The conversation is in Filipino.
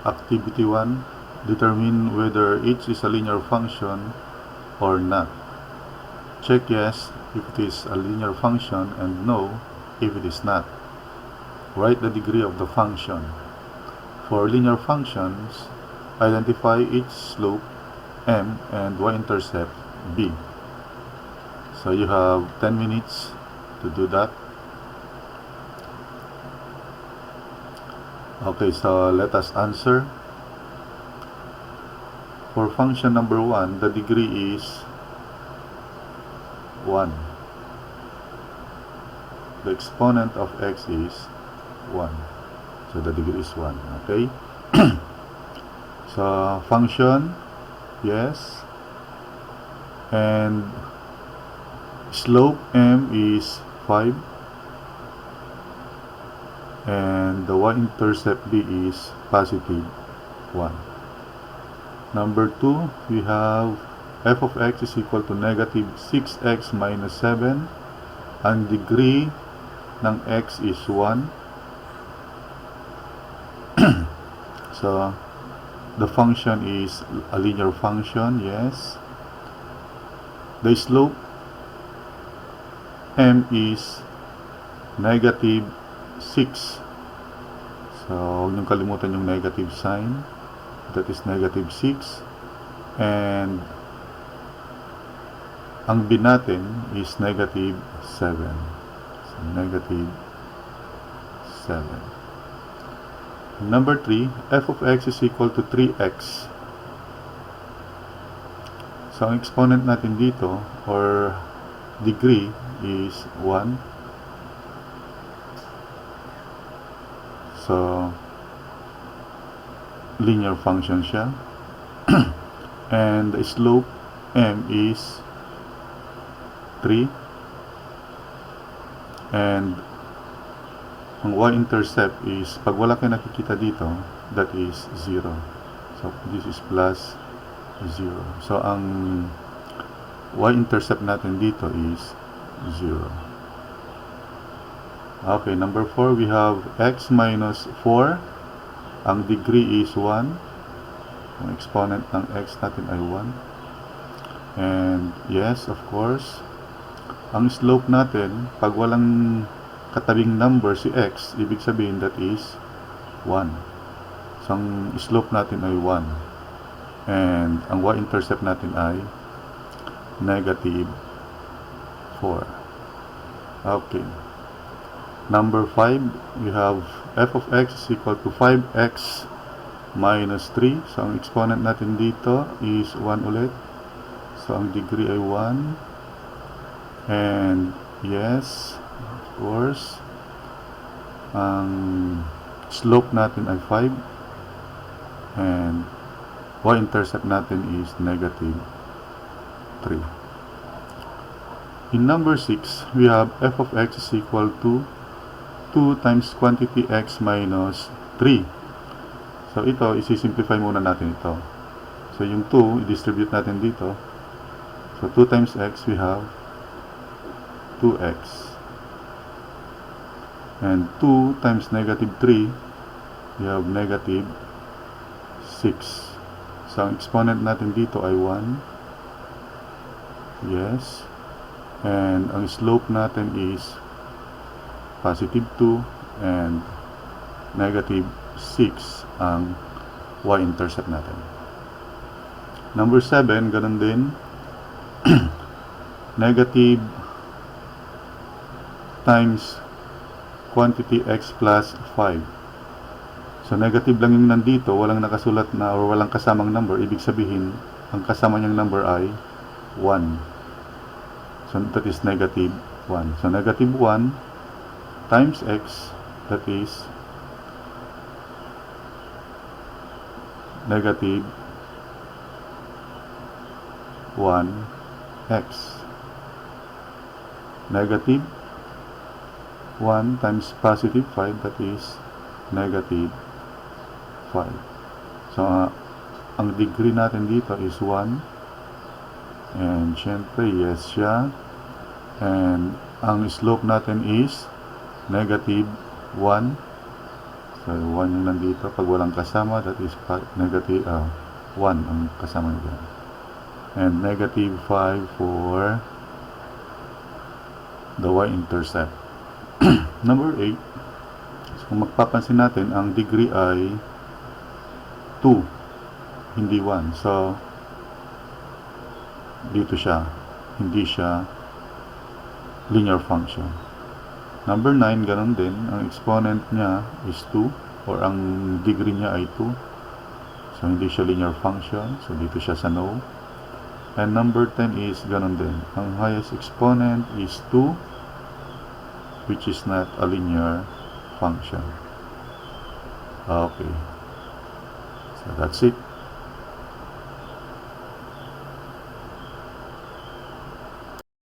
Activity 1. Determine whether h is a linear function or not. Check yes if it is a linear function and no if it is not. Write the degree of the function. For linear functions, identify each slope m and y-intercept b. So you have 10 minutes to do that. Okay, so let us answer. For function number 1, the degree is 1. The exponent of x is 1. So the degree is 1. Okay? So function, yes. And slope m is 5. And the y-intercept b is positive 1. Number 2, we have f of x is equal to negative 6x minus 7. Ang degree ng x is 1. So, the function is a linear function, yes. The slope m is negative 6. So, huwag niyong kalimutan yung negative sign. That is negative 6. And ang b natin is negative 7. So, negative 7. Number 3, f of x is equal to 3x. So, ang exponent natin dito, or degree, is 1. So, linear function siya. And the slope m is 3. And ang y-intercept is, pag wala kayo nakikita dito, that is 0. So, this is plus 0. So, ang y-intercept natin dito is 0. Okay, number 4, we have x minus 4. Ang degree is 1. Ang exponent ng x natin ay 1. And yes, of course, ang slope natin, pag walang katabing number si x, ibig sabihin that is 1. So, ang slope natin ay 1. And ang y-intercept natin ay negative 4. Okay. Number 5, we have f of x is equal to 5x minus 3. So, ang exponent natin dito is 1 ulit. So, ang degree ay 1. And, yes, of course, ang slope natin ay 5. And, y-intercept natin is negative 3. In number 6, we have f of x is equal to 2 times quantity x minus 3. So, ito, isi-simplify muna natin ito. So, yung 2, i-distribute natin dito. So, 2 times x, we have 2x. And 2 times negative 3, we have negative 6. So, ang exponent natin dito ay 1. Yes. And ang slope natin is positive 2 and negative 6 ang y-intercept natin. Number 7, ganun din. Negative times quantity x plus 5. So, negative lang yung nandito, walang nakasulat na or walang kasamang number. Ibig sabihin, ang kasama niyang number ay 1. So, that is negative 1. So, negative 1 times x, that is negative 1x. Negative 1 times positive 5, that is negative 5. So, ang degree natin dito is 1. And, syempre, yes siya. And, ang slope natin is negative 1. So, 1 yung nandito. Pag walang kasama, that is negative 1 ang kasama nito. And negative 5 for the y-intercept. Number 8. So, kung magpapansin natin, ang degree ay 2, hindi 1. So, dito siya. Hindi siya linear function. Number 9, ganun din. Ang exponent niya is 2 or ang degree niya ay 2. So, hindi siya linear function. So, dito siya sa no. And number 10 is ganun din. Ang highest exponent is 2, which is not a linear function. Okay. So, that's it.